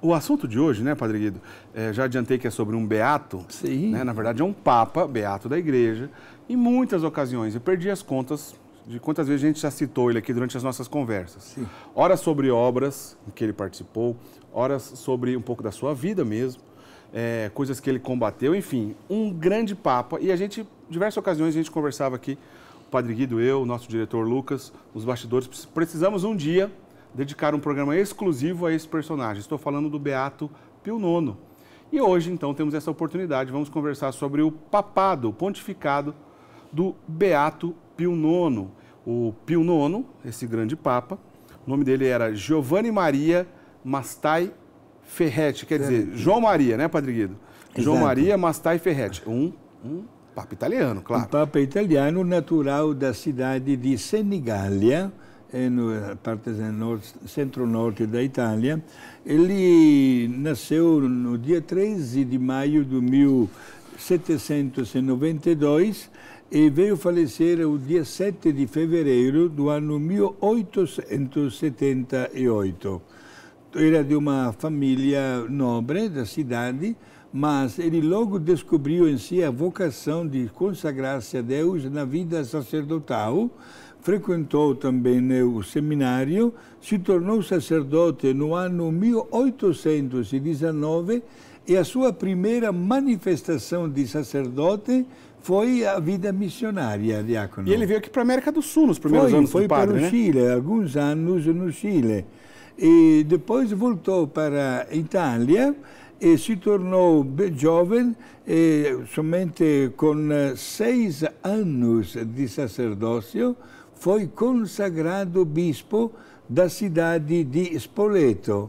O assunto de hoje, né, Padre Guido, já adiantei que é sobre um beato. Sim. Né, na verdade é um papa, beato da igreja. Em muitas ocasiões, eu perdi as contas de quantas vezes a gente já citou ele aqui durante as nossas conversas. Sim. Ora sobre obras em que ele participou, ora sobre um pouco da sua vida mesmo, coisas que ele combateu, enfim, um grande papa. E a gente, diversas ocasiões, a gente conversava aqui, o Padre Guido, eu, o nosso diretor Lucas, os bastidores, precisamos um dia dedicar um programa exclusivo a esse personagem. Estou falando do beato Pio IX. E hoje, então, temos essa oportunidade, vamos conversar sobre o papado, o pontificado do beato Pio IX. O Pio IX, esse grande papa, o nome dele era Giovanni Maria Mastai Ferretti, quer dizer, João Maria, né, Padre Guido? Exato. João Maria Mastai Ferretti, um papa italiano, claro. Um papa italiano natural da cidade de Senigallia, na parte centro-norte da Itália. Ele nasceu no dia 13 de maio de 1792 e veio falecer o dia 7 de fevereiro do ano 1878. Era de uma família nobre da cidade, mas ele logo descobriu em si a vocação de consagrar-se a Deus na vida sacerdotal. Frequentou também o seminário, se tornou sacerdote no ano 1819 e a sua primeira manifestação de sacerdote foi a vida missionária, diácono. E ele veio aqui para a América do Sul nos primeiros anos do padre, Foi para o Chile, alguns anos no Chile. E depois voltou para a Itália e se tornou jovem, somente com 6 anos de sacerdócio, foi consagrado bispo da cidade de Spoleto.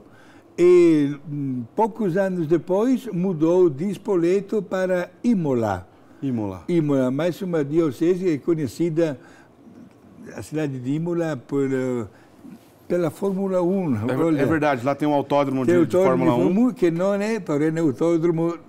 E poucos anos depois mudou de Spoleto para Imola. Imola, mais uma diocese é conhecida, a cidade de Imola, pela Fórmula 1. É verdade, lá tem um autódromo de Fórmula 1. Que não é, porém, o autódromo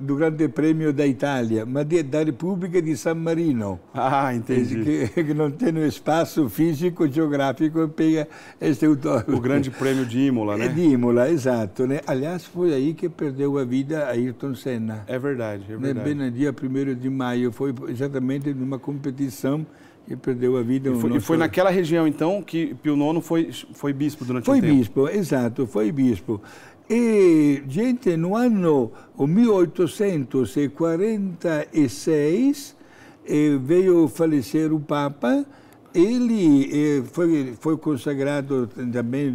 do Grande Prêmio da Itália, mas da República de San Marino. Ah, entendi. Que não tem espaço físico, geográfico, pega este autódromo. O Grande Prêmio de Imola, né? De Imola, exato. Né? Aliás, foi aí que perdeu a vida Ayrton Senna. É verdade, é verdade. Bem no dia 1º de maio, foi exatamente numa competição que perdeu a vida. E foi naquela região, então, que Pio IX foi bispo durante um tempo? Foi bispo, exato, foi bispo. E, gente, no ano 1846 veio falecer o Papa. Ele foi consagrado também,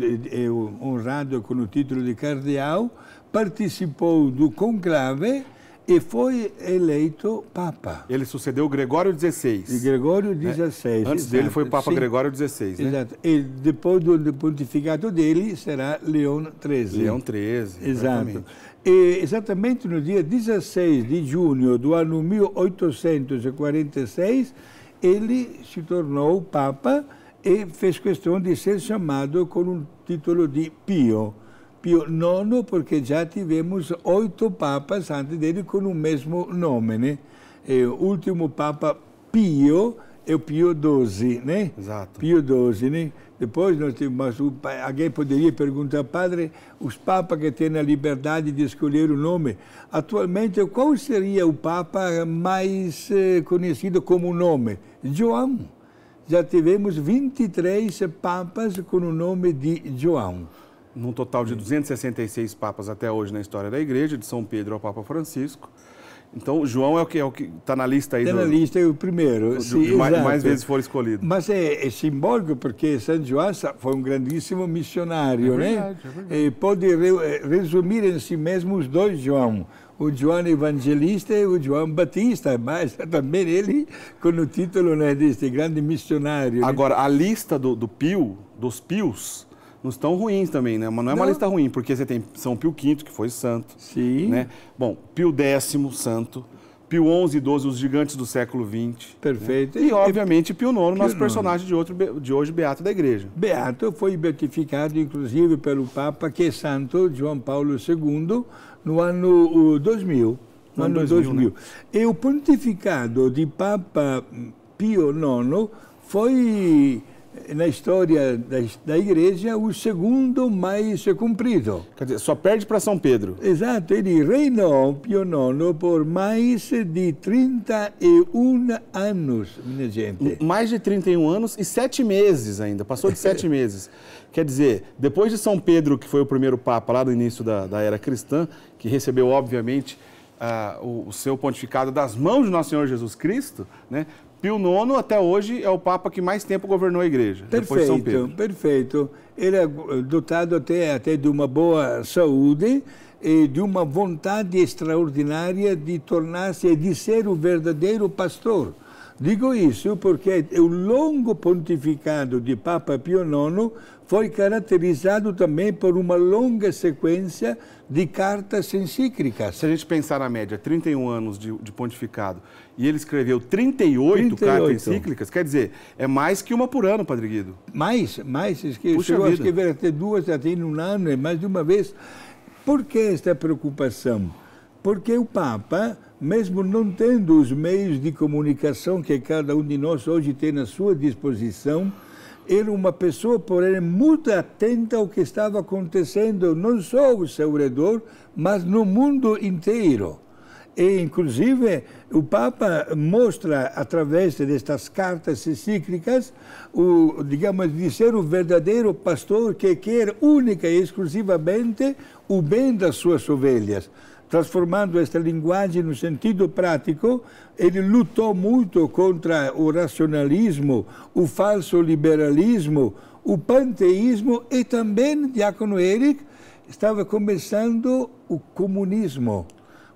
honrado com o título de cardeal, participou do conclave e foi eleito Papa. Ele sucedeu Gregório XVI. Gregório XVI. Antes dele foi o Papa Sim. Gregório XVI, né? Exato. E depois do pontificado dele será Leão XIII. Leão XIII, exato. E exatamente no dia 16 de junho do ano 1846, ele se tornou Papa e fez questão de ser chamado com o título de Pio. Pio IX, porque já tivemos 8 papas antes dele com o mesmo nome, né? O último Papa Pio é o Pio XII, né? Exato. Pio XII, né? Depois nós temos, alguém poderia perguntar, padre, os papas que têm a liberdade de escolher o nome, atualmente qual seria o papa mais conhecido como nome? João. Já tivemos 23 papas com o nome de João. Num total de 266 papas até hoje na história da Igreja, de São Pedro ao Papa Francisco. Então, João é o que está na lista aí. Está na lista, é o primeiro. Sim, mais vezes for escolhido. Mas é simbólico, porque São João foi um grandíssimo missionário, verdade, né? É verdade. Pode resumir em si mesmo os dois João. O João Evangelista e o João Batista, mas também ele com o título, né, deste grande missionário. Agora, a lista dos Pios, não estão ruins também, né? Mas não é uma lista ruim, porque você tem São Pio V, que foi santo. Sim. Né? Bom, Pio X, santo. Pio XI e XII, os gigantes do século XX. Perfeito. Né? E, obviamente, Pio IX, nosso personagem de hoje, beato da Igreja. Beato foi beatificado, inclusive, pelo Papa, que é santo, João Paulo II, no ano 2000. No ano 2000. Né? E o pontificado de Papa Pio IX foi na história da Igreja, o segundo mais comprido. Quer dizer, só perde para São Pedro. Exato, ele reinou, Pio IX, por mais de 31 anos, minha gente. Mais de 31 anos e 7 meses ainda, passou de 7 meses. Quer dizer, depois de São Pedro, que foi o primeiro Papa lá no início da era cristã, que recebeu, obviamente, o seu pontificado das mãos de Nosso Senhor Jesus Cristo, né? Pio IX, até hoje, é o Papa que mais tempo governou a Igreja, depois de São Pedro. Perfeito. Ele é dotado até de uma boa saúde e de uma vontade extraordinária de tornar-se, de ser o verdadeiro pastor. Digo isso porque o longo pontificado de Papa Pio IX foi caracterizado também por uma longa sequência de cartas encíclicas. Se a gente pensar na média, 31 anos de pontificado, e ele escreveu 38 cartas encíclicas, quer dizer, é mais que uma por ano, Padre Guido. Mais, chegou a escrever até 2 até em um ano, mais de uma vez. Por que esta preocupação? Porque o Papa, mesmo não tendo os meios de comunicação que cada um de nós hoje tem à sua disposição, era uma pessoa, porém, muito atenta ao que estava acontecendo, não só ao seu redor, mas no mundo inteiro. E, inclusive, o Papa mostra, através destas cartas encíclicas, digamos, de ser o verdadeiro pastor que quer única e exclusivamente o bem das suas ovelhas. Transformando esta linguagem no sentido prático, ele lutou muito contra o racionalismo, o falso liberalismo, o panteísmo e também, diácono Eric, estava começando o comunismo.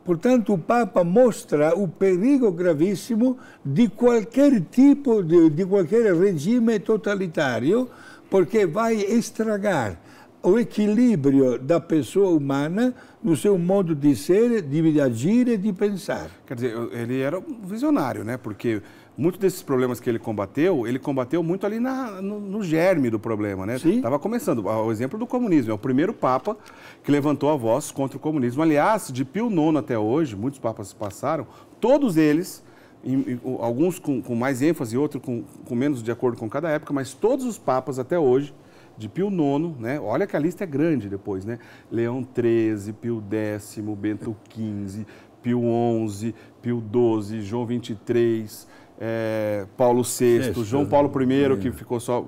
Portanto, o Papa mostra o perigo gravíssimo de qualquer tipo, de qualquer regime totalitário, porque vai estragar o equilíbrio da pessoa humana no seu modo de ser, de agir e de pensar. Quer dizer, ele era um visionário, né? Porque muitos desses problemas que ele combateu muito ali no germe do problema, né? Estava começando. O exemplo do comunismo. É o primeiro Papa que levantou a voz contra o comunismo. Aliás, de Pio IX até hoje, muitos papas passaram, todos eles, alguns com mais ênfase, outros com menos, de acordo com cada época, mas todos os papas até hoje, de Pio IX, né? Olha que a lista é grande depois, né? Leão XIII, Pio X, Bento XV, Pio XI, Pio XII, João XXIII, Paulo VI, João Paulo I, que ficou só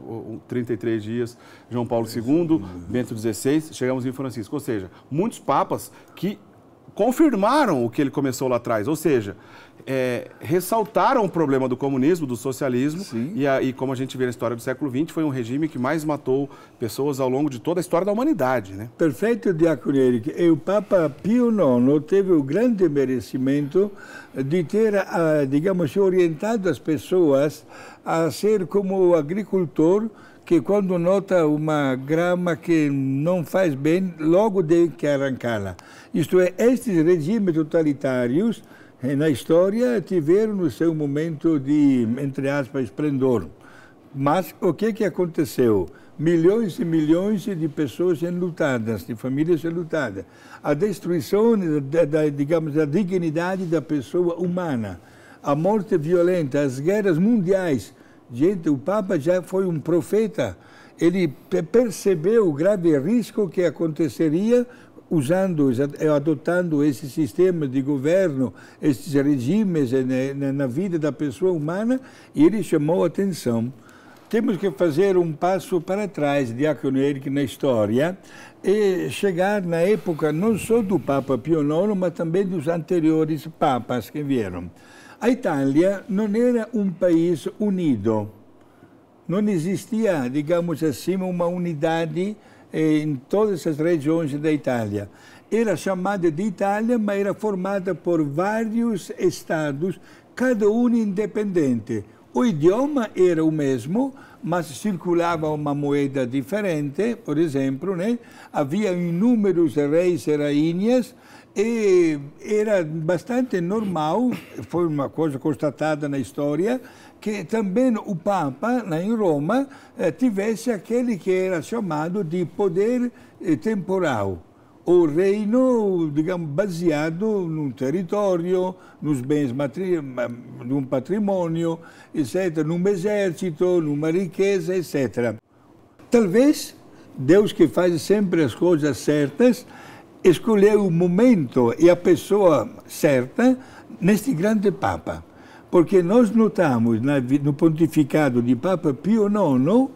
33 dias, João Paulo II, Bento XVI, chegamos em Francisco. Ou seja, muitos papas que confirmaram o que ele começou lá atrás, ou seja, ressaltaram o problema do comunismo, do socialismo, e como a gente vê na história do século XX, foi um regime que mais matou pessoas ao longo de toda a história da humanidade, né? Perfeito, diácono Eric. E o Papa Pio IX teve o grande merecimento de ter, digamos, orientado as pessoas a ser como o agricultor que, quando nota uma grama que não faz bem, logo tem que arrancá-la. Isto é, estes regimes totalitários, na história, tiveram no seu momento de, entre aspas, esplendor. Mas o que aconteceu? Milhões e milhões de pessoas enlutadas, de famílias enlutadas. A destruição, digamos, da dignidade da pessoa humana. A morte violenta, as guerras mundiais. Gente, o Papa já foi um profeta. Ele percebeu o grave risco que aconteceria adotando esses sistemas de governo, esses regimes na vida da pessoa humana, e ele chamou a atenção. Temos que fazer um passo para trás, diácono Eric, na história, e chegar na época não só do Papa Pio IX, mas também dos anteriores papas que vieram. A Itália não era um país unido. Não existia, digamos assim, uma unidade em todas as regiões da Itália. Era chamada de Itália, mas era formada por vários estados, cada um independente. O idioma era o mesmo, mas circulava uma moeda diferente, por exemplo, né? Havia inúmeros reis e rainhas, e era bastante normal, foi uma coisa constatada na história, que também o Papa, em Roma, tivesse aquele que era chamado de poder temporal. o reino, digamos, baseado num território, nos bens num patrimônio, etc., num exército, numa riqueza, etc. Talvez Deus, que faz sempre as coisas certas, escolheu o momento e a pessoa certa neste grande Papa. Porque nós notamos no pontificado de Papa Pio IX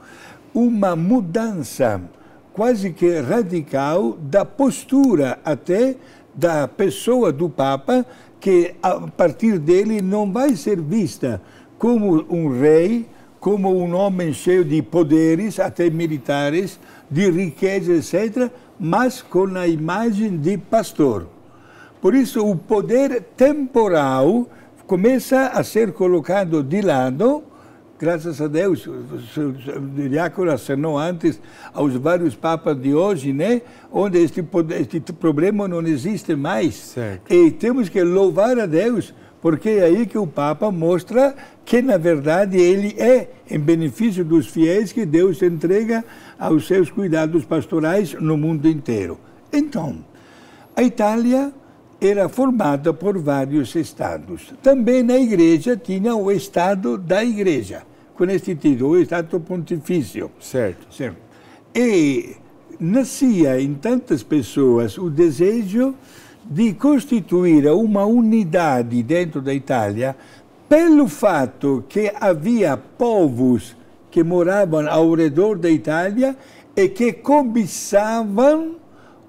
uma mudança quase que radical da postura até da pessoa do Papa, que a partir dele não vai ser vista como um rei, como um homem cheio de poderes, até militares, de riqueza, etc., mas com a imagem de pastor. Por isso, o poder temporal começa a ser colocado de lado, graças a Deus. O diácono acenou antes aos vários papas de hoje, né? Onde este problema não existe mais. Certo. E temos que louvar a Deus, porque é aí que o Papa mostra que, na verdade, ele é em benefício dos fiéis que Deus entrega aos seus cuidados pastorais no mundo inteiro. Então, a Itália era formada por vários estados. Também na igreja tinha o estado da igreja, com este título, o estado pontifício. Certo. Certo. E nascia em tantas pessoas o desejo de constituir uma unidade dentro da Itália, pelo fato que havia povos que moravam ao redor da Itália e que cobiçavam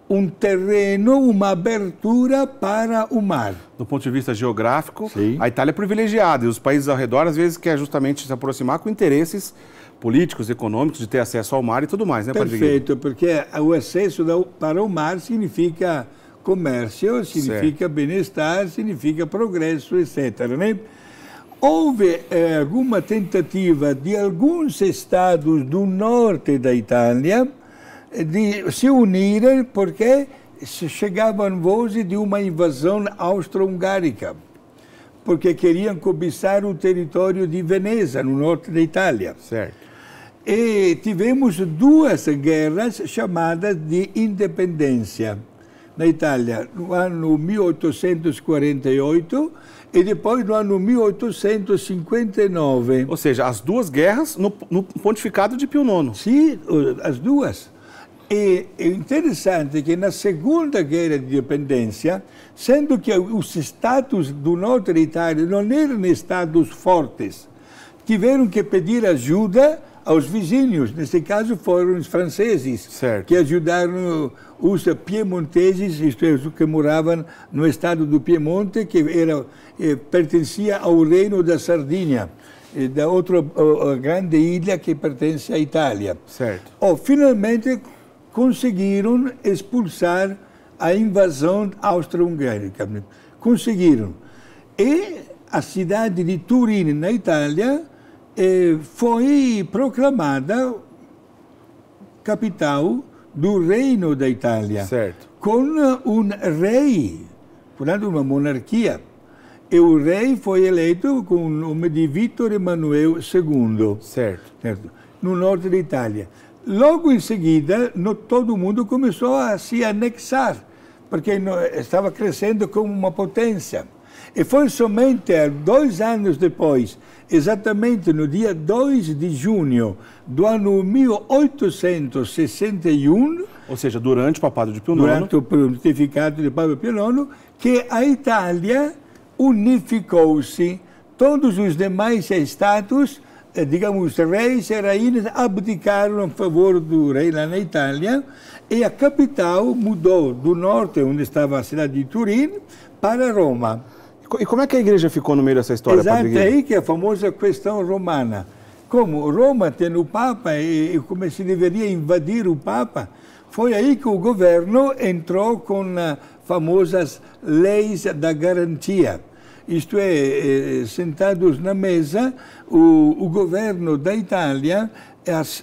um terreno, uma abertura para o mar. Do ponto de vista geográfico, Sim. a Itália é privilegiada e os países ao redor, às vezes, quer justamente se aproximar com interesses políticos, econômicos, de ter acesso ao mar e tudo mais, né, Padre Guilherme? Perfeito, porque o acesso para o mar significa comércio, significa bem-estar, significa progresso, etc., né? Houve alguma tentativa de alguns estados do norte da Itália de se unirem, porque chegavam vozes de uma invasão austro-hungarica, porque queriam cobiçar o território de Veneza, no norte da Itália. Certo. E tivemos duas guerras chamadas de independência na Itália, no ano 1848 e depois no ano 1859. Ou seja, as duas guerras no pontificado de Pio IX. Sim, as duas. E é interessante que na Segunda Guerra de Independência, sendo que os estados do norte da Itália não eram estados fortes, tiveram que pedir ajuda aos vizinhos. Nesse caso foram os franceses, certo, que ajudaram os piemonteses, isto é, os que moravam no estado do Piemonte, que pertencia ao reino da Sardinha, da outra grande ilha que pertence à Itália. Certo. Finalmente conseguiram expulsar a invasão austro-hungarica. Conseguiram. E a cidade de Turim, na Itália, foi proclamada capital do reino da Itália. Certo. Com um rei, portanto uma monarquia. E o rei foi eleito com o nome de Vítor Emanuel II. Certo. Certo. No norte da Itália. Logo em seguida, todo mundo começou a se anexar, porque estava crescendo como uma potência. E foi somente 2 anos depois, exatamente no dia 2 de junho do ano 1861, ou seja, durante o papado de Pio IX, durante o pontificado de Papa Pio IX, que a Itália unificou-se, todos os demais estados, digamos, reis e rainhas abdicaram a favor do rei lá na Itália, e a capital mudou do norte, onde estava a cidade de Turim, para Roma. E como é que a igreja ficou no meio dessa história, Exato, Padre é aí que é a famosa questão romana. Como Roma tem o Papa e como se deveria invadir o Papa, foi aí que o governo entrou com famosas leis da garantia. Isto é, sentados na mesa, o governo da Itália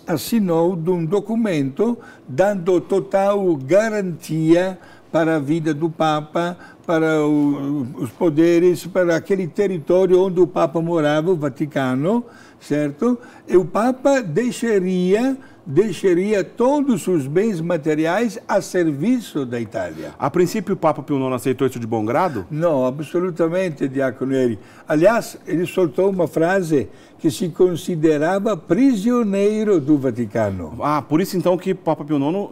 assinou um documento dando total garantia para a vida do Papa, para os poderes, para aquele território onde o Papa morava, o Vaticano, certo? E o Papa deixaria deixaria todos os bens materiais a serviço da Itália. A princípio, o Papa Pio IX aceitou isso de bom grado? Não, absolutamente, Diácono Eri. Aliás, ele soltou uma frase que se considerava prisioneiro do Vaticano. Ah, por isso então que o Papa Pio IX,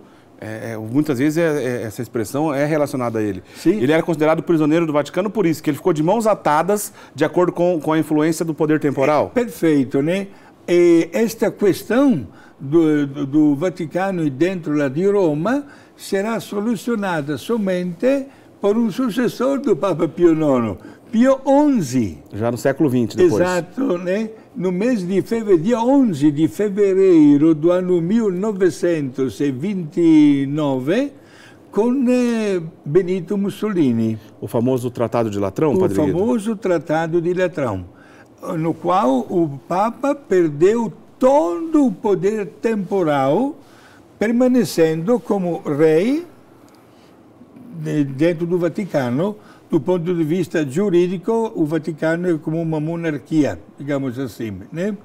muitas vezes essa expressão é relacionada a ele. Sim. Ele era considerado prisioneiro do Vaticano por isso, que ele ficou de mãos atadas de acordo com a influência do poder temporal. Perfeito, né? E esta questão do Vaticano e dentro lá de Roma será solucionada somente por um sucessor do Papa Pio IX, Pio XI. Já no século XX depois. Exato, né? No mês de fevereiro, dia 11 de fevereiro do ano 1929, com Benito Mussolini. O famoso Tratado de Latrão, Padre Guido? O famoso Tratado de Latrão, no qual o Papa perdeu todo o poder temporal, permanecendo como rei dentro do Vaticano. Do ponto de vista jurídico, o Vaticano é como uma monarquia, digamos assim, né?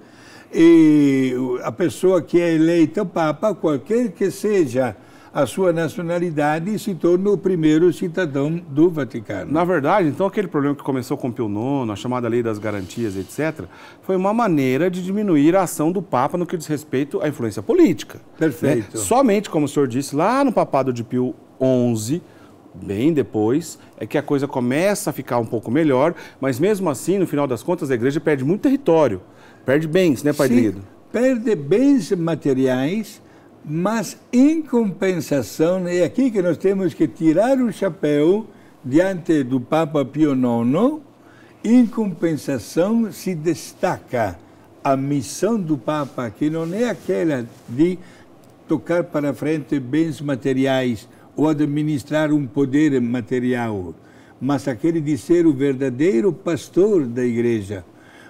E a pessoa que é eleita Papa, qualquer que seja a sua nacionalidade, se torna o primeiro cidadão do Vaticano. Na verdade, então, aquele problema que começou com Pio IX, a chamada Lei das Garantias, etc., foi uma maneira de diminuir a ação do Papa no que diz respeito à influência política. Perfeito. Né? Somente, como o senhor disse, lá no papado de Pio XI, bem depois, é que a coisa começa a ficar um pouco melhor, mas mesmo assim, no final das contas, a igreja perde muito território, perde bens, né, Padre Guido? Perde bens materiais, mas em compensação, é aqui que nós temos que tirar o chapéu diante do Papa Pio IX, em compensação se destaca a missão do Papa, que não é aquela de tocar para frente bens materiais, ou administrar um poder material, mas aquele de ser o verdadeiro pastor da igreja.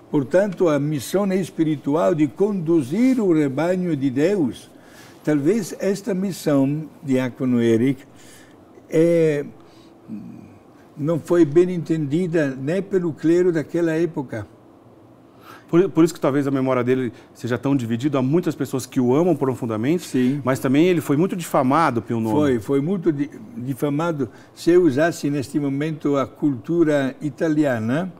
Portanto, a missão espiritual de conduzir o rebanho de Deus. Talvez esta missão, Diácono Eric, não foi bem entendida nem pelo clero daquela época. Por isso que talvez a memória dele seja tão dividida. Há muitas pessoas que o amam profundamente, sim, mas também ele foi muito difamado, Pio IX. Foi muito difamado. Se eu usasse neste momento a cultura italiana,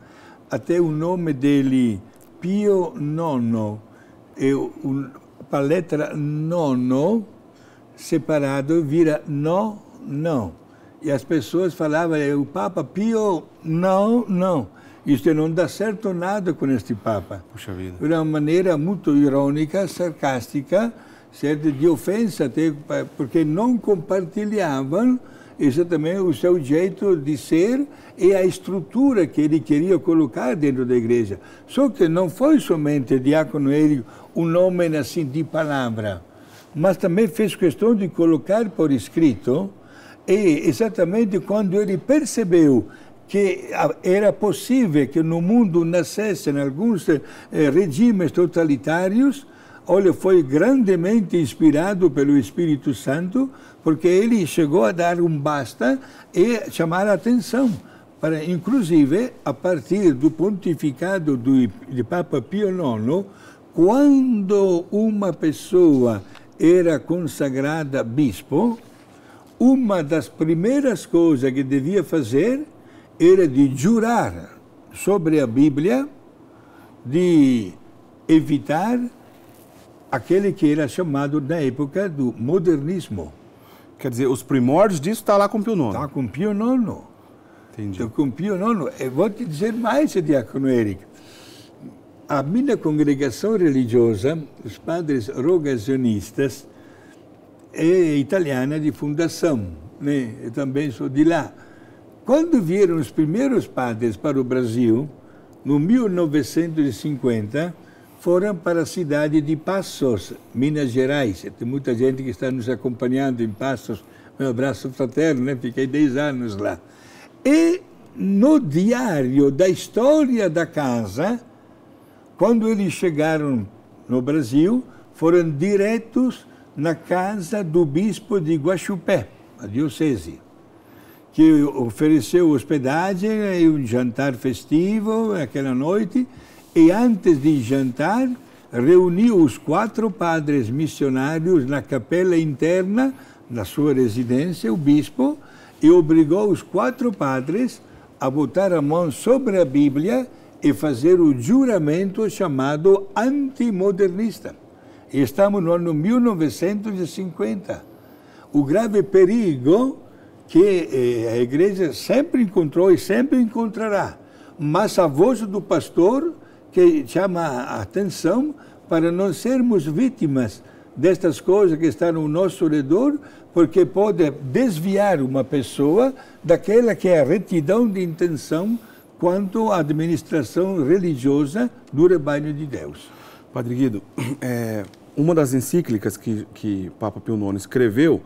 até o nome dele, Pio IX, a letra nono, separado, vira no, não. E as pessoas falavam, o Papa Pio, não. Isto não dá certo nada com este Papa. Puxa vida. De uma maneira muito irônica, sarcástica, certo? De ofensa, até porque não compartilhavam exatamente o seu jeito de ser e a estrutura que ele queria colocar dentro da igreja. Só que não foi somente, Diácono Érico, um nome assim de palavra, mas também fez questão de colocar por escrito, e exatamente quando ele percebeu que era possível que no mundo nascessem alguns regimes totalitários, olha, foi grandemente inspirado pelo Espírito Santo, porque ele chegou a dar um basta e chamar a atenção para, inclusive, a partir do pontificado de Papa Pio IX, quando uma pessoa era consagrada bispo, uma das primeiras coisas que devia fazer era de jurar sobre a Bíblia, de evitar aquele que era chamado, na época, do modernismo. Quer dizer, os primórdios disso está lá com Pio IX. Está com Pio IX. Entendi. Então, com Pio IX, eu vou te dizer mais, Diácono Érico. A minha congregação religiosa, os padres rogacionistas, é italiana de fundação, né? Eu também sou de lá. Quando vieram os primeiros padres para o Brasil, no 1950, foram para a cidade de Passos, Minas Gerais. Tem muita gente que está nos acompanhando em Passos. Meu abraço fraterno, né? Fiquei 10 anos lá. E no diário da história da casa, quando eles chegaram no Brasil, foram diretos na casa do bispo de Guaxupé, a diocese, que ofereceu hospedagem e um jantar festivo aquela noite, e antes de jantar, reuniu os 4 padres missionários na capela interna da sua residência, o bispo, e obrigou os 4 padres a botar a mão sobre a Bíblia e fazer o juramento chamado antimodernista. E estamos no ano 1950. O grave perigo que a igreja sempre encontrou e sempre encontrará, mas a voz do pastor que chama a atenção para não sermos vítimas destas coisas que estão ao nosso redor, porque pode desviar uma pessoa daquela que é a retidão de intenção quanto à administração religiosa do rebanho de Deus. Padre Guido, uma das encíclicas que Papa Pio IX escreveu,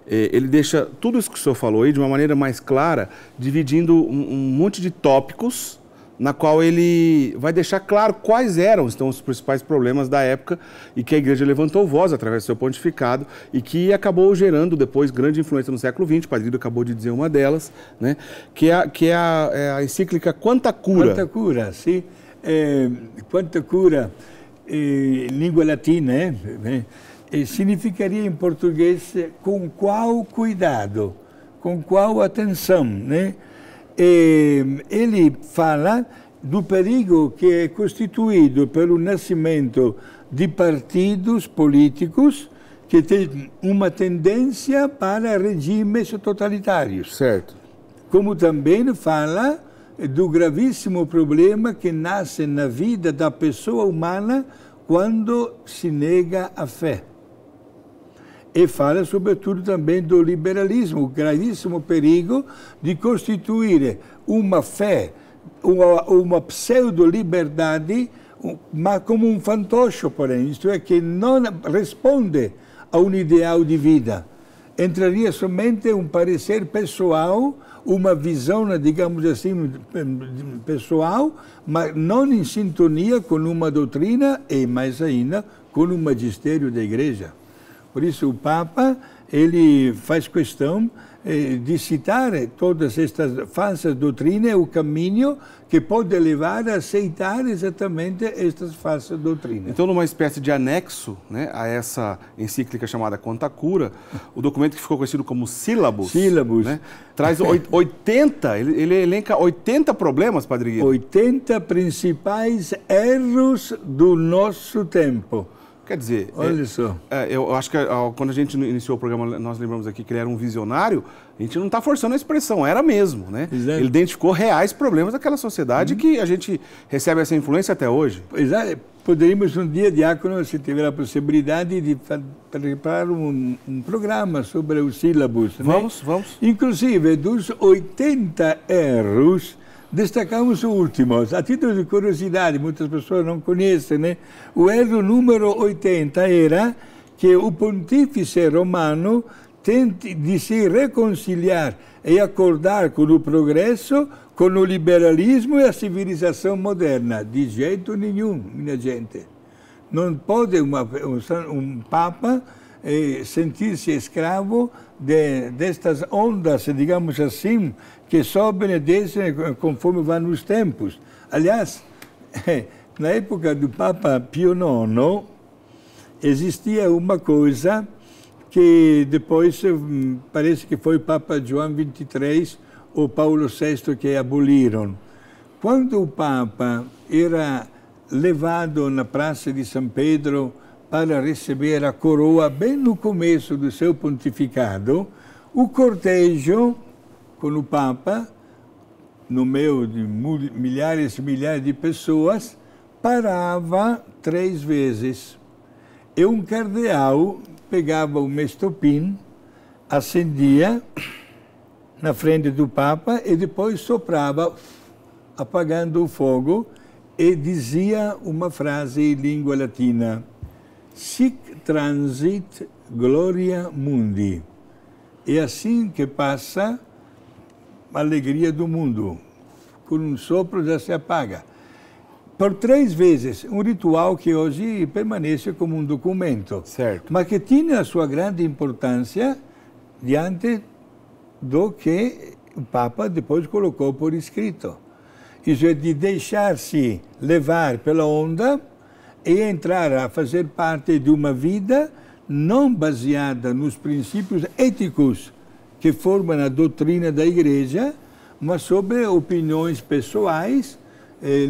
ele deixa tudo isso que o senhor falou aí de uma maneira mais clara, dividindo um monte de tópicos, na qual ele vai deixar claro quais eram então, os principais problemas da época e que a igreja levantou voz através do seu pontificado e que acabou gerando depois grande influência no século XX, o Padre Guido acabou de dizer uma delas, né? que é a encíclica Quanta Cura. Quanta Cura, sim. Quanta Cura, língua latina, significaria em português com qual cuidado, com qual atenção, né? Ele fala do perigo que é constituído pelo nascimento de partidos políticos que têm uma tendência para regimes totalitários. Certo. Como também fala do gravíssimo problema que nasce na vida da pessoa humana quando se nega a fé. E fala, sobretudo, também do liberalismo, o gravíssimo perigo de constituir uma fé, uma pseudo-liberdade, mas como um fantoche, porém, isto é, que não responde a um ideal de vida. Entraria somente um parecer pessoal, uma visão, digamos assim, pessoal, mas não em sintonia com uma doutrina e, mais ainda, com o magistério da Igreja. Por isso o Papa, ele faz questão de citar todas estas falsas doutrinas, o caminho que pode levar a aceitar exatamente estas falsas doutrinas. Então, numa espécie de anexo, né, a essa encíclica chamada Quanta Cura, o documento que ficou conhecido como Sílabus, né, traz 80, ele elenca 80 problemas, Padre Guido. 80 principais erros do nosso tempo. Quer dizer, olha só. Eu acho que quando a gente iniciou o programa, nós lembramos aqui que ele era um visionário, a gente não está forçando a expressão, era mesmo, né? Exato. Ele identificou reais problemas daquela sociedade que a gente recebe essa influência até hoje. Exato. Poderíamos um dia, diácono, se tiver a possibilidade de preparar um programa sobre os sílabus. Vamos, né? Vamos. Inclusive, dos 80 erros, destacamos o último, a título de curiosidade, muitas pessoas não conhecem, né? O erro número 80 era que o pontífice romano tente de se reconciliar e acordar com o progresso, com o liberalismo e a civilização moderna. De jeito nenhum, minha gente. Não pode um Papa sentir-se escravo destas ondas, digamos assim, que sobem e descem conforme vão os tempos. Aliás, na época do Papa Pio IX, existia uma coisa que depois parece que foi o Papa João XXIII ou Paulo VI que aboliram. Quando o Papa era levado na Praça de São Pedro para receber a coroa, bem no começo do seu pontificado, o cortejo com o Papa, no meio de milhares e milhares de pessoas, parava 3 vezes. E um cardeal pegava um estopim, acendia na frente do Papa e depois soprava, apagando o fogo, e dizia uma frase em língua latina: Sic transit gloria mundi. É assim que passa a alegria do mundo. Com um sopro já se apaga. Por 3 vezes, um ritual que hoje permanece como um documento. Certo. Mas que tinha a sua grande importância diante do que o Papa depois colocou por escrito. Isso é de deixar-se levar pela onda e entrar a fazer parte de uma vida não baseada nos princípios éticos que formam a doutrina da Igreja, mas sobre opiniões pessoais,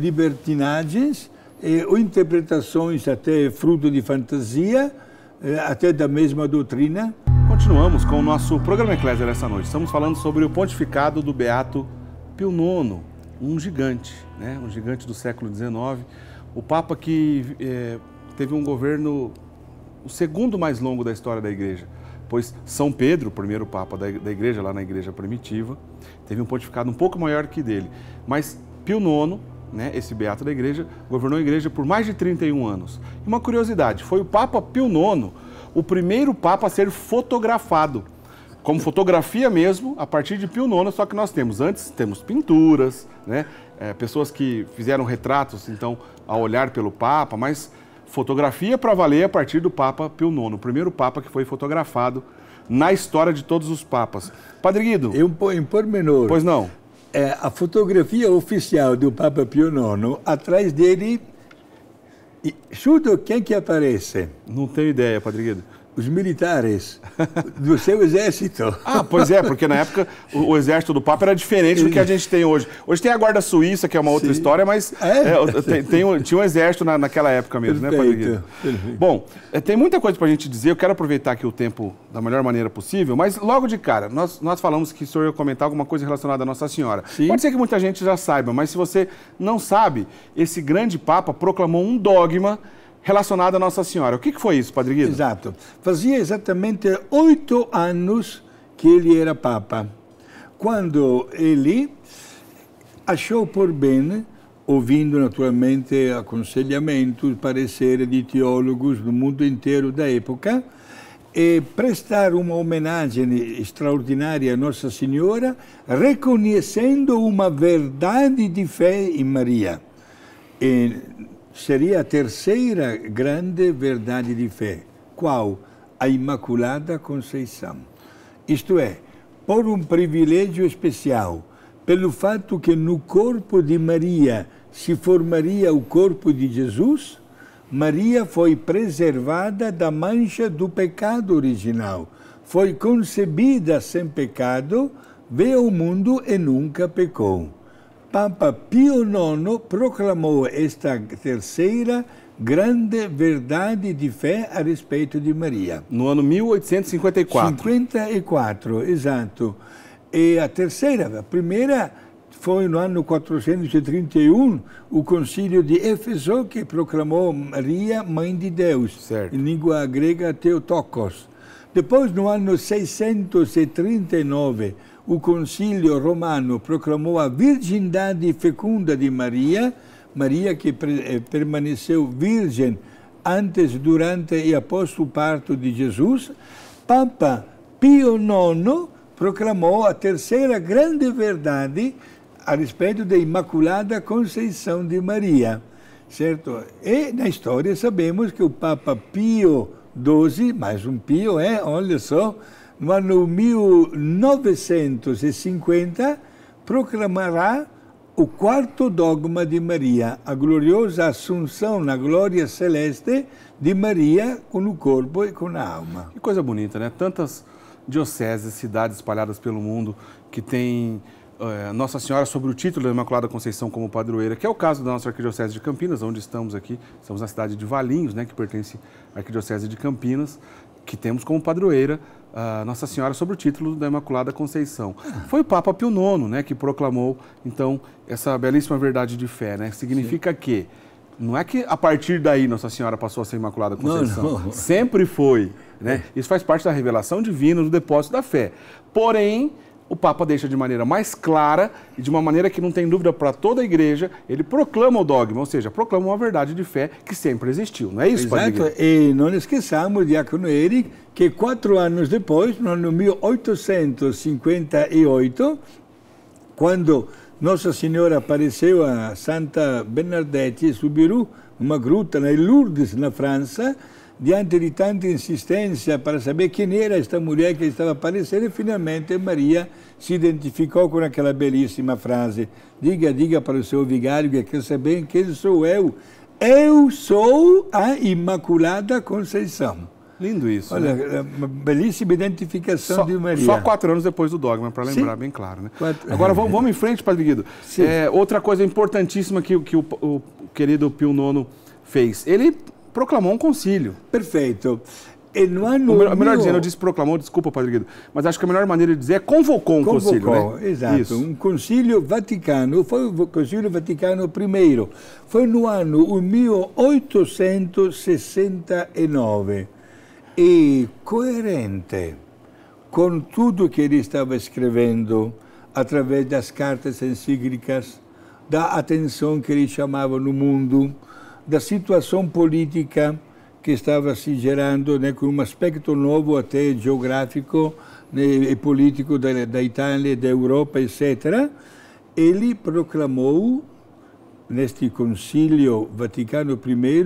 libertinagens, ou interpretações até fruto de fantasia, até da mesma doutrina. Continuamos com o nosso programa Eclésia dessa noite. Estamos falando sobre o pontificado do Beato Pio IX, um gigante, né? Um gigante do século XIX, o Papa que teve um governo o segundo mais longo da história da Igreja, pois São Pedro, o primeiro Papa da Igreja, lá na Igreja Primitiva, teve um pontificado um pouco maior que dele. Mas Pio IX, né, esse Beato da Igreja, governou a Igreja por mais de 31 anos. E uma curiosidade, foi o Papa Pio IX o primeiro Papa a ser fotografado, como fotografia mesmo, a partir de Pio IX, só que nós temos pinturas, né, pessoas que fizeram retratos, então, a olhar pelo Papa, mas fotografia para valer a partir do Papa Pio IX, o primeiro Papa que foi fotografado na história de todos os Papas. Padre Guido. Em pormenor. Pois não. A fotografia oficial do Papa Pio IX, atrás dele, chuta quem que aparece? Não tenho ideia, Padre Guido. Os militares do seu exército. Ah, pois é, porque na época o exército do Papa era diferente do que a gente tem hoje. Hoje tem a Guarda Suíça, que é uma outra história, mas tinha um exército naquela época mesmo, perfeito, né, Padre Guido? Perfeito. Bom, tem muita coisa para a gente dizer, eu quero aproveitar aqui o tempo da melhor maneira possível, mas logo de cara, nós falamos que o senhor ia comentar alguma coisa relacionada à Nossa Senhora. Sim. Pode ser que muita gente já saiba, mas se você não sabe, esse grande Papa proclamou um dogma relacionado à Nossa Senhora. O que foi isso, Padre Guido? Exato. Fazia exatamente 8 anos que ele era Papa, quando ele achou por bem, ouvindo naturalmente aconselhamentos, pareceres de teólogos do mundo inteiro da época, e prestar uma homenagem extraordinária a Nossa Senhora, reconhecendo uma verdade de fé em Maria. Seria a terceira grande verdade de fé. Qual? A Imaculada Conceição. Isto é, por um privilégio especial, pelo fato que no corpo de Maria se formaria o corpo de Jesus, Maria foi preservada da mancha do pecado original. Foi concebida sem pecado, veio ao mundo e nunca pecou. Papa Pio IX proclamou esta terceira grande verdade de fé a respeito de Maria. No ano 1854. 54, exato. E a primeira foi no ano 431, o concílio de Éfeso, que proclamou Maria, Mãe de Deus, certo, em língua grega Theotokos. Depois, no ano 639, o concílio romano proclamou a virgindade fecunda de Maria, Maria que permaneceu virgem antes, durante e após o parto de Jesus. Papa Pio IX proclamou a terceira grande verdade a respeito da Imaculada Conceição de Maria, certo? E na história sabemos que o Papa Pio XII, mais um Pio, olha só, no ano 1950, proclamará o quarto dogma de Maria, a gloriosa assunção na glória celeste de Maria com o corpo e com a alma. Que coisa bonita, né? Tantas dioceses, cidades espalhadas pelo mundo que têm Nossa Senhora sob o título da Imaculada Conceição como padroeira, que é o caso da nossa Arquidiocese de Campinas, onde estamos aqui. Estamos na cidade de Valinhos, né, que pertence à Arquidiocese de Campinas, que temos como padroeira Nossa Senhora sob o título da Imaculada Conceição. Foi o Papa Pio IX, né, que proclamou, então, essa belíssima verdade de fé, né? Significa Sim. que não é que a partir daí Nossa Senhora passou a ser Imaculada Conceição. Não. Sempre foi, né? Isso faz parte da revelação divina, do depósito da fé. Porém, o Papa deixa de maneira mais clara e de uma maneira que não tem dúvida para toda a Igreja, ele proclama o dogma, ou seja, proclama uma verdade de fé que sempre existiu, não é isso, Padre Guido? Exato, e não esqueçamos, Diácono Eric, que 4 anos depois, no ano 1858, quando Nossa Senhora apareceu a Santa Bernadette Soubirous, uma gruta em Lourdes, na França, diante de tanta insistência para saber quem era esta mulher que estava aparecendo, e finalmente Maria se identificou com aquela belíssima frase: diga para o seu vigário que quer saber quem sou eu. eu sou a Imaculada Conceição. Lindo isso. Olha, né? uma belíssima identificação de Maria. Só 4 anos depois do dogma, para lembrar bem claro. Né? Agora vamos em frente, Padre Guido. Outra coisa importantíssima que o querido Pio IX fez. Ele proclamou um concílio. Perfeito. E no ano melhor dizendo, eu disse proclamou, desculpa, Padre Guido, mas acho que a melhor maneira de dizer é convocou um concílio, né? Exato, isso. Um concílio vaticano, foi o concílio Vaticano I, foi no ano 1869 e coerente com tudo que ele estava escrevendo através das cartas encíclicas, da atenção que ele chamava no mundo, da situação política que estava se gerando, né, com um aspecto novo até geográfico, né, e político da Itália, da Europa, etc. Ele proclamou, neste Concílio Vaticano I,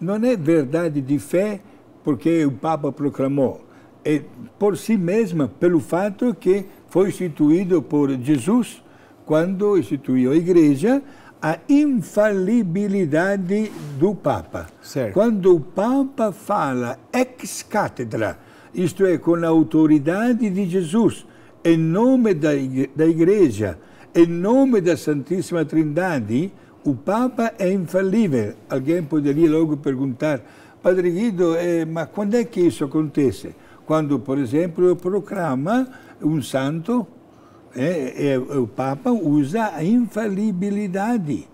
não é verdade de fé porque o Papa proclamou, é por si mesma, pelo fato que foi instituído por Jesus, quando instituiu a Igreja, a infalibilidade do Papa. Certo. Quando o Papa fala ex cathedra, isto é, com a autoridade de Jesus, em nome da Igreja, em nome da Santíssima Trindade, o Papa é infalível. Alguém poderia logo perguntar, Padre Guido, mas quando é que isso acontece? Quando, por exemplo, proclama um santo, o Papa usa a infalibilidade.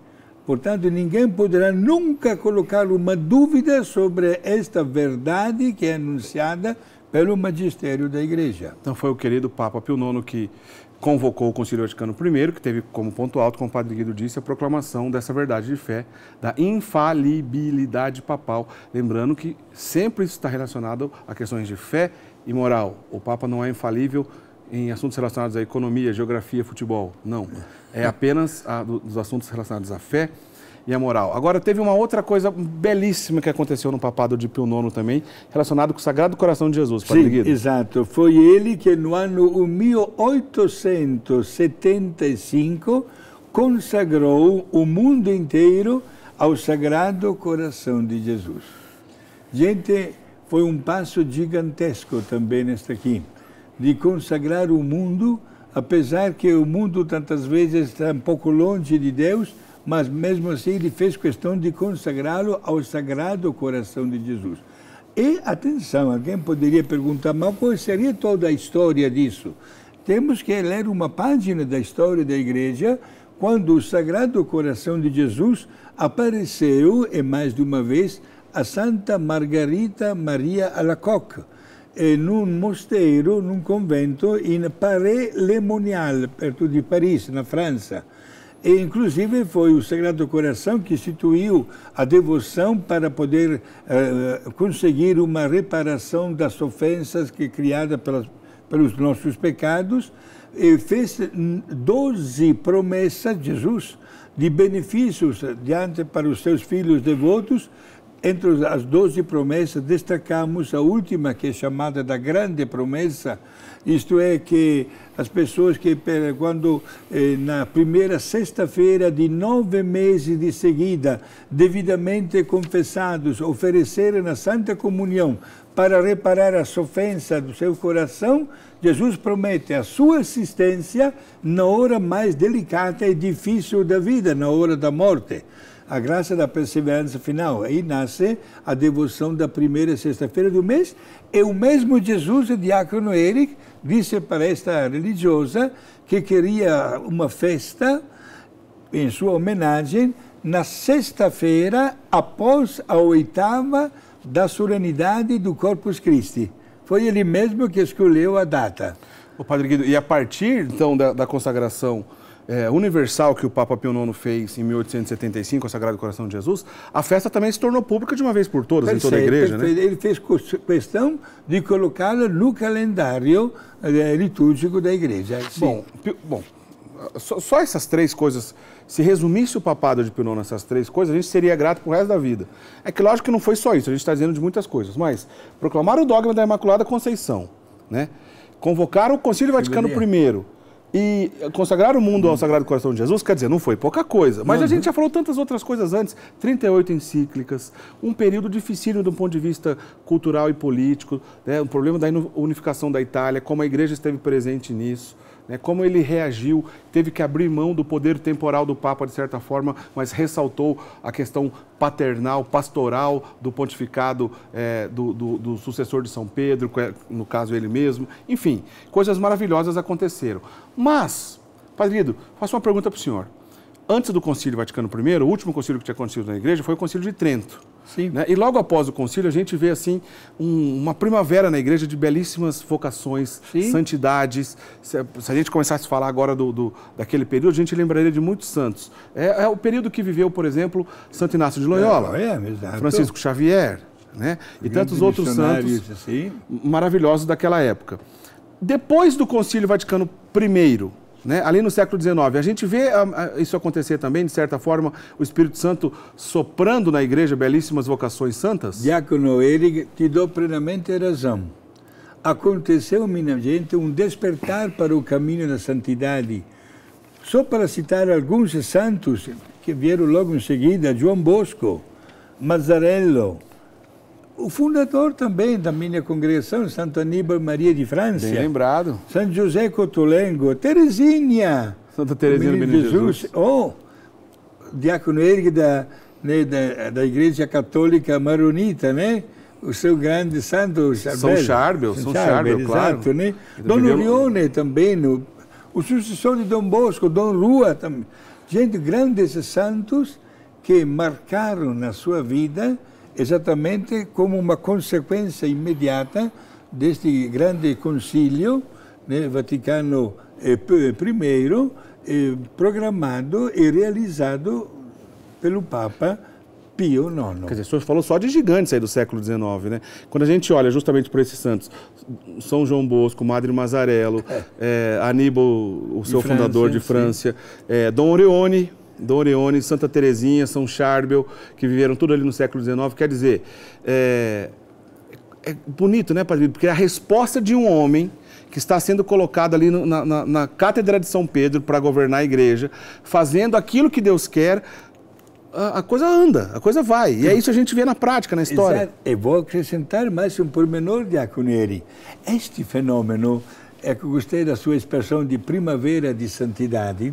Portanto, ninguém poderá nunca colocar uma dúvida sobre esta verdade que é anunciada pelo magistério da Igreja. Então foi o querido Papa Pio IX que convocou o Concílio Vaticano I, que teve como ponto alto, como o Padre Guido disse, a proclamação dessa verdade de fé, da infalibilidade papal. Lembrando que sempre isso está relacionado a questões de fé e moral. O Papa não é infalível em assuntos relacionados à economia, geografia, futebol. Não. É apenas dos assuntos relacionados à fé e à moral. Agora, teve uma outra coisa belíssima que aconteceu no papado de Pio IX também, relacionado com o Sagrado Coração de Jesus, Padre Guido. Sim, exato. Foi ele que no ano 1875 consagrou o mundo inteiro ao Sagrado Coração de Jesus. Gente, foi um passo gigantesco também neste aqui, de consagrar o mundo, apesar que o mundo tantas vezes está um pouco longe de Deus, mas mesmo assim ele fez questão de consagrá-lo ao Sagrado Coração de Jesus. E, atenção, alguém poderia perguntar, mas qual seria toda a história disso? Temos que ler uma página da história da Igreja, quando o Sagrado Coração de Jesus apareceu, e mais de uma vez, a Santa Margarita Maria Alacoque, num mosteiro, num convento, em Paray-le-Monial, perto de Paris, na França. E, inclusive, foi o Sagrado Coração que instituiu a devoção para poder conseguir uma reparação das ofensas criadas pelos nossos pecados. E fez 12 promessas, Jesus, de benefícios diante para os seus filhos devotos. Entre as 12 promessas, destacamos a última, que é chamada da Grande Promessa, isto é, que as pessoas que, quando na primeira sexta-feira de 9 meses de seguida, devidamente confessados, oferecerem a Santa Comunhão para reparar as ofensas do seu coração, Jesus promete a sua assistência na hora mais delicada e difícil da vida, na hora da morte. A graça da perseverança final. Aí nasce a devoção da primeira sexta-feira do mês. E o mesmo Jesus, o diácono Eric, disse para esta religiosa que queria uma festa em sua homenagem na sexta-feira, após a 8ª da solenidade do Corpus Christi. Foi ele mesmo que escolheu a data. O Padre Guido, e a partir, então, da consagração universal que o Papa Pio IX fez em 1875, ao Sagrado Coração de Jesus, a festa também se tornou pública de uma vez por todas, em toda a igreja, né? Ele fez questão de colocá-la no calendário litúrgico da igreja. Bom, só essas 3 coisas, se resumisse o papado de Pio IX nessas 3 coisas, a gente seria grato pro resto da vida. É que lógico que não foi só isso, a gente está dizendo de muitas coisas, mas proclamar o dogma da Imaculada Conceição, né? Convocar o Concílio Vaticano I, E consagrar o mundo ao Sagrado Coração de Jesus, quer dizer, não foi pouca coisa. Mas a gente já falou tantas outras coisas antes. 38 encíclicas, um período dificílimo do ponto de vista cultural e político, né? O problema da unificação da Itália, como a igreja esteve presente nisso, né? Como ele reagiu, teve que abrir mão do poder temporal do Papa, de certa forma, mas ressaltou a questão paternal, pastoral do pontificado do sucessor de São Pedro, no caso ele mesmo. Enfim, coisas maravilhosas aconteceram. Mas, Padre Guido, faço uma pergunta para o senhor. Antes do Concílio Vaticano I, o último concílio que tinha acontecido na igreja foi o Concílio de Trento. Sim. Né? E logo após o concílio, a gente vê assim uma primavera na igreja de belíssimas vocações, Sim. santidades. Se a gente começasse a falar agora daquele período, a gente lembraria de muitos santos. É o período que viveu, por exemplo, Santo Inácio de Loyola, Francisco Xavier, né? E tantos outros santos assim, maravilhosos daquela época. Depois do Concílio Vaticano I, né, ali no século XIX, a gente vê isso acontecer também, de certa forma, o Espírito Santo soprando na igreja belíssimas vocações santas? Diácono Eric, te dou plenamente razão. Aconteceu, minha gente, um despertar para o caminho da santidade. Só para citar alguns santos que vieram logo em seguida, João Bosco, Mazzarello, o fundador também da minha congregação, Santo Aníbal Maria de França. Bem lembrado. São José Cotolengo, Teresinha. Santa Teresinha do Menino Jesus. Diácono Eric da Igreja Católica Maronita, né? O seu grande santo São Charbel, claro. Exato, né? Dom Orione também, o sucessor de Dom Bosco, Dom Rua também. Gente, grandes santos que marcaram na sua vida exatamente como uma consequência imediata deste grande concílio, né, Vaticano I, programado e realizado pelo Papa Pio IX. Quer dizer, o senhor falou só de gigantes aí do século XIX, né? Quando a gente olha justamente por esses santos, São João Bosco, Madre Mazzarello, Aníbal, o seu fundador de França, Dom Orione, Santa Teresinha, São Charbel, que viveram tudo ali no século XIX. Quer dizer, é bonito, né, Padre? Porque é a resposta de um homem que está sendo colocado ali na Cátedra de São Pedro para governar a igreja, fazendo aquilo que Deus quer, a coisa anda, a coisa vai. E é isso que a gente vê na prática, na história. Exato. E vou acrescentar mais um pormenor, Diácono Eri. Este fenômeno, que eu gostei da sua expressão de primavera de santidade,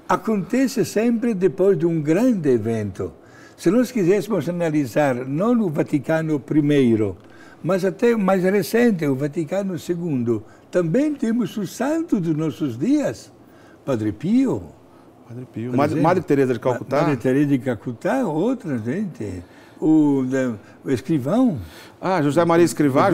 acontece sempre depois de um grande evento. Se nós quiséssemos analisar não o Vaticano I, mas até o mais recente, o Vaticano II, também temos o santo dos nossos dias, Padre Pio. Madre Teresa de Calcutá. Madre Teresa de Calcutá, outra gente. O escrivão. José Maria Escrivá,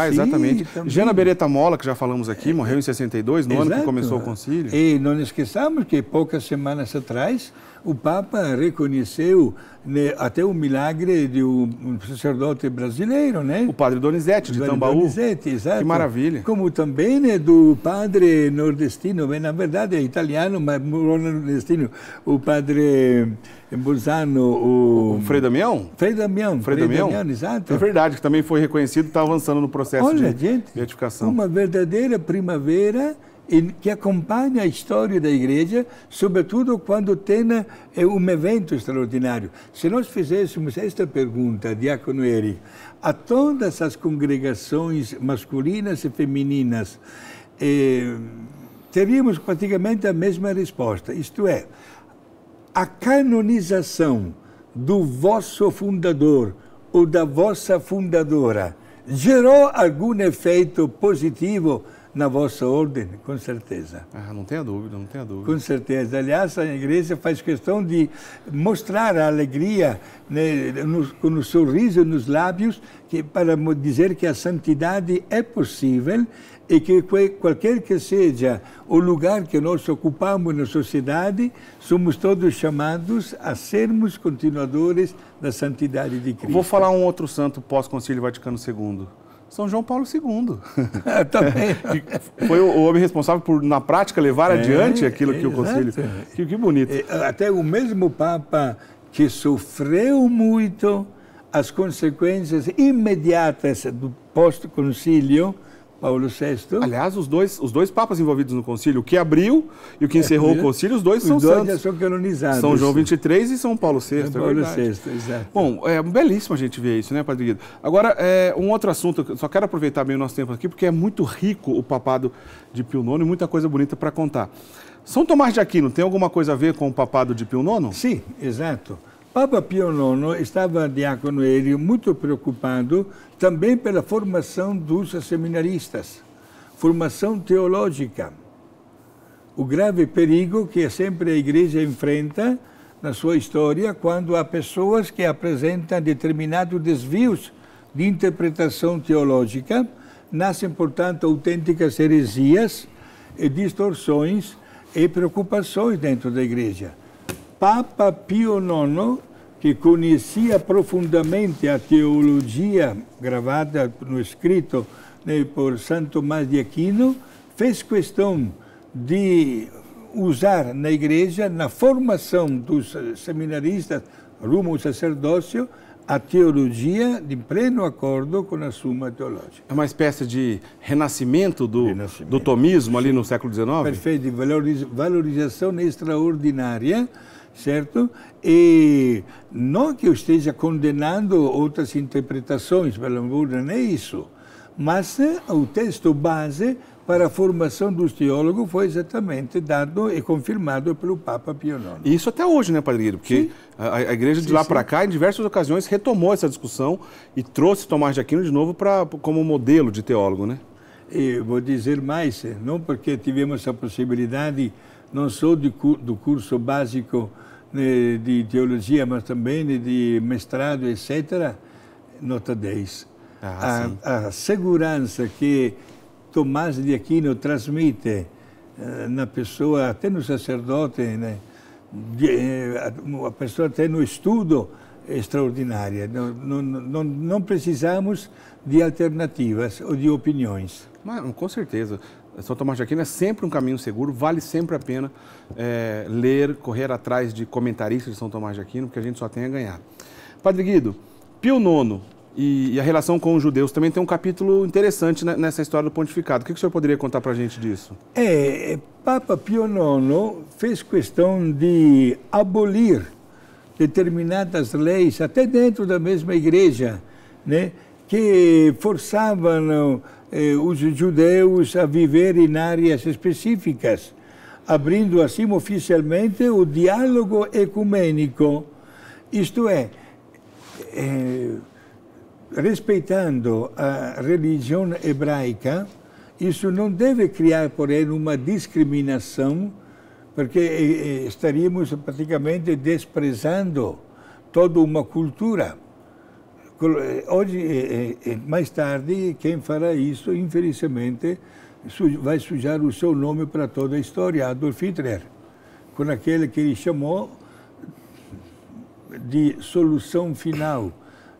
exatamente. Sim, Gena Beretta Molla, que já falamos aqui, morreu em 62, no ano que começou o concílio. E não esqueçamos que poucas semanas atrás o Papa reconheceu, né, até o milagre de um sacerdote brasileiro, né? O padre Donizete, de Tambaú. Donizete, exato. Que maravilha. Como também, né, do padre nordestino, na verdade é italiano, mas nordestino, o padre Bolzano, o Frei Damião? Frei Damião, exato. É verdade, que também foi reconhecido e está avançando no processo de beatificação. Uma verdadeira primavera que acompanha a história da igreja, sobretudo quando tem um evento extraordinário. Se nós fizéssemos esta pergunta, Diácono Eric, a todas as congregações masculinas e femininas, teríamos praticamente a mesma resposta, isto é, a canonização do vosso fundador ou da vossa fundadora gerou algum efeito positivo na vossa ordem? Com certeza. Não tenha dúvida, não tenha dúvida. Com certeza. Aliás, a igreja faz questão de mostrar a alegria, né, com o sorriso nos lábios, para dizer que a santidade é possível e que qualquer que seja o lugar que nós ocupamos na sociedade, somos todos chamados a sermos continuadores da santidade de Cristo. Vou falar um outro santo pós-Concílio Vaticano II. São João Paulo II. Também. Foi o homem responsável por, na prática, levar adiante aquilo que o concílio... Que bonito. Até o mesmo Papa que sofreu muito as consequências imediatas do pós-concílio, Paulo VI. Aliás, os dois papas envolvidos no concílio, o que abriu e o que encerrou o concílio, os dois são santos. Já são canonizados. São João 23 e São Paulo VI, São Paulo VI, exato. Bom, é belíssimo a gente ver isso, né, Padre Guido? Agora, um outro assunto, eu só quero aproveitar bem o nosso tempo aqui, porque é muito rico o papado de Pio IX e muita coisa bonita para contar. São Tomás de Aquino tem alguma coisa a ver com o papado de Pio IX? Sim, exato. Papa Pio IX estava, diácono Hélio, muito preocupado também pela formação dos seminaristas, formação teológica. O grave perigo que sempre a Igreja enfrenta na sua história quando há pessoas que apresentam determinados desvios de interpretação teológica, nascem, portanto, autênticas heresias e distorções e preocupações dentro da Igreja. Papa Pio IX, que conhecia profundamente a teologia gravada no escrito por Santo Tomás de Aquino, fez questão de usar na Igreja, na formação dos seminaristas rumo ao sacerdócio, a teologia de pleno acordo com a Suma Teológica. É uma espécie de renascimento do tomismo ali no século XIX? Perfeito, de valorização extraordinária, certo? E não que eu esteja condenando outras interpretações, pelo amor de Deus, não é isso. Mas o texto base para a formação dos teólogos foi exatamente dado e confirmado pelo Papa Pio IX. E isso até hoje, né, Padre Guido? Porque a Igreja de lá para cá, em diversas ocasiões, retomou essa discussão e trouxe Tomás de Aquino de novo como modelo de teólogo, né? E vou dizer mais, não porque tivemos a possibilidade, não só do curso básico de teologia, mas também de mestrado, etc., nota 10. A segurança que Tomás de Aquino transmite na pessoa, até no sacerdote, né? A pessoa até no estudo é extraordinária. Não precisamos de alternativas ou de opiniões. Mas, com certeza. São Tomás de Aquino é sempre um caminho seguro, vale sempre a pena ler, correr atrás de comentaristas de São Tomás de Aquino, porque a gente só tem a ganhar. Padre Guido, Pio IX e a relação com os judeus também tem um capítulo interessante nessa história do pontificado. O que o senhor poderia contar para a gente disso? Papa Pio IX fez questão de abolir determinadas leis, até dentro da mesma igreja, né, que forçavam os judeus a viver em áreas específicas, abrindo assim oficialmente o diálogo ecumênico, isto é, respeitando a religião hebraica. Isso não deve criar, porém, uma discriminação, porque estaríamos praticamente desprezando toda uma cultura. Hoje, mais tarde, quem fará isso, infelizmente, vai sujar o seu nome para toda a história, Adolf Hitler, com aquele que ele chamou de solução final.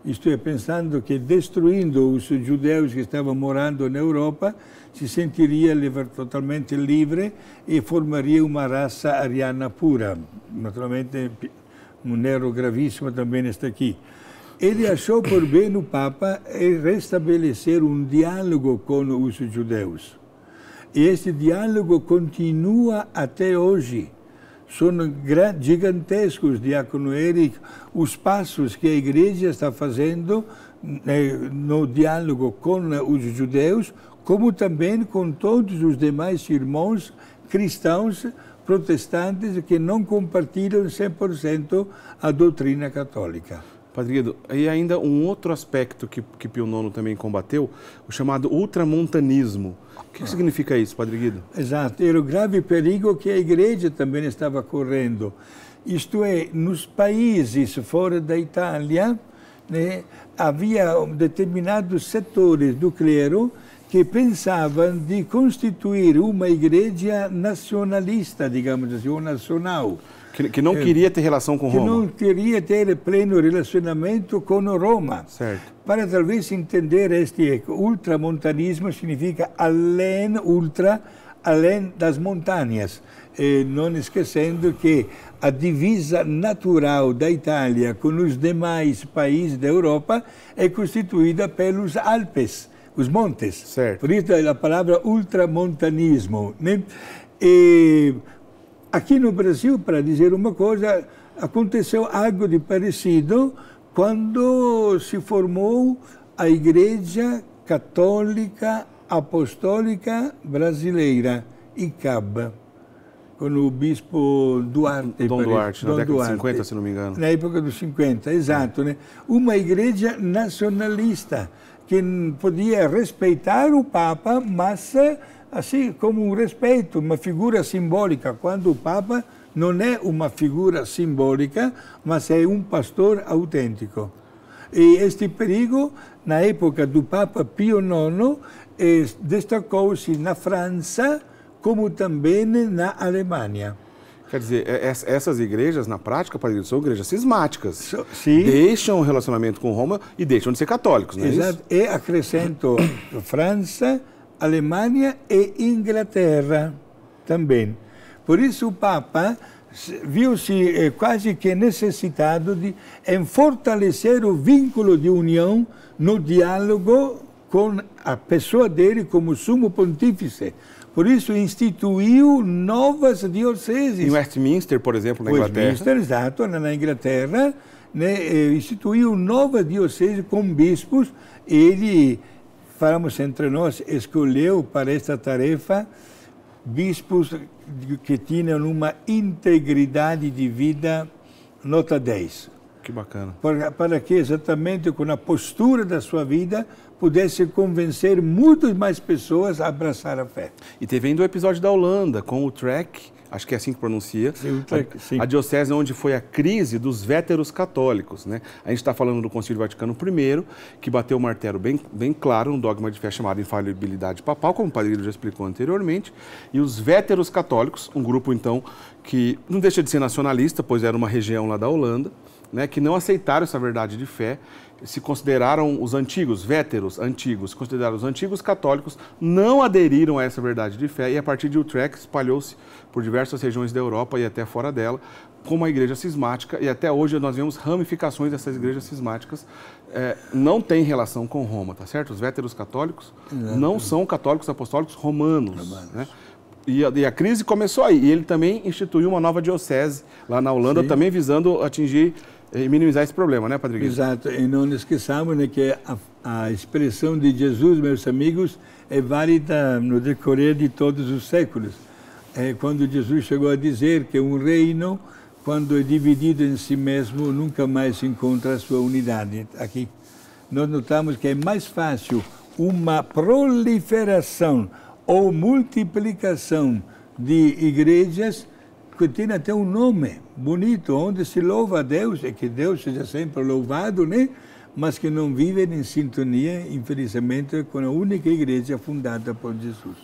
Isto é, pensando que destruindo os judeus que estavam morando na Europa, se sentiria totalmente livre e formaria uma raça ariana pura. Naturalmente, um erro gravíssimo também está aqui. Ele achou por bem o Papa restabelecer um diálogo com os judeus. E esse diálogo continua até hoje. São gigantescos, diácono Eric, os passos que a Igreja está fazendo no diálogo com os judeus, como também com todos os demais irmãos cristãos protestantes que não compartilham 100% a doutrina católica. Padre Guido, e ainda um outro aspecto que Pio IX também combateu, o chamado ultramontanismo. O que significa isso, Padre Guido? Exato, era o grave perigo que a Igreja também estava correndo. Isto é, nos países fora da Itália, né, havia determinados setores do clero que pensavam de constituir uma igreja nacionalista, digamos assim, ou nacional. Que não queria ter relação com Roma. Que não queria ter pleno relacionamento com Roma. Certo. Para talvez entender este ultramontanismo, significa além, ultra, além das montanhas. E não esquecendo que a divisa natural da Itália com os demais países da Europa é constituída pelos Alpes, os montes. Certo. Por isso a palavra ultramontanismo, né? E aqui no Brasil, para dizer uma coisa, aconteceu algo de parecido quando se formou a Igreja Católica Apostólica Brasileira, ICAB, com o bispo Duarte. Dom Duarte, na década de 50, se não me engano. Na época dos 50, exato. Né? Uma igreja nacionalista, que podia respeitar o Papa, mas assim como um respeito, uma figura simbólica, quando o Papa não é uma figura simbólica, mas é um pastor autêntico. E este perigo, na época do Papa Pio IX, destacou-se na França, como também na Alemanha. Quer dizer, essas igrejas, na prática, padre, são igrejas cismáticas. Sim. Deixam o relacionamento com Roma e deixam de ser católicos, não é Exato. isso? E acrescento França, Alemanha e Inglaterra também. Por isso o Papa viu-se quase que necessitado de fortalecer o vínculo de união no diálogo com a pessoa dele como sumo pontífice. Por isso instituiu novas dioceses. Em Westminster, por exemplo, na Inglaterra. Westminster, exato, na Inglaterra, né, instituiu novas dioceses com bispos. Ele, falamos entre nós, escolheu para esta tarefa bispos que tinham uma integridade de vida nota 10. Que bacana. Para que exatamente com a postura da sua vida pudesse convencer muitas mais pessoas a abraçar a fé. E teve ainda o episódio da Holanda, com o Utrecht, acho que é assim que pronuncia, Sim, sim. a diocese onde foi a crise dos véteros católicos. Né? A gente está falando do Concílio Vaticano I, que bateu o martelo bem claro, um dogma de fé chamado infalibilidade papal, como o padre já explicou anteriormente, e os véteros católicos, um grupo então que não deixa de ser nacionalista, pois era uma região lá da Holanda, né, que não aceitaram essa verdade de fé, se consideraram os antigos, véteros antigos, consideraram os antigos católicos, não aderiram a essa verdade de fé e a partir de Utrecht espalhou-se por diversas regiões da Europa e até fora dela, como a igreja cismática, e até hoje nós vemos ramificações dessas igrejas cismáticas, não tem relação com Roma, tá certo? Os véteros católicos não são católicos apostólicos romanos. Né? E a crise começou aí, e ele também instituiu uma nova diocese lá na Holanda, também visando atingir e minimizar esse problema, né, Padre Guilherme? Exato, e não esqueçamos, né, que a expressão de Jesus, meus amigos, é válida no decorrer de todos os séculos. Quando Jesus chegou a dizer que um reino, quando é dividido em si mesmo, nunca mais encontra a sua unidade. Aqui nós notamos que é mais fácil uma proliferação ou multiplicação de igrejas que tem até um nome bonito, onde se louva a Deus, e que Deus seja sempre louvado, né? Mas que não vivem em sintonia, infelizmente, com a única igreja fundada por Jesus.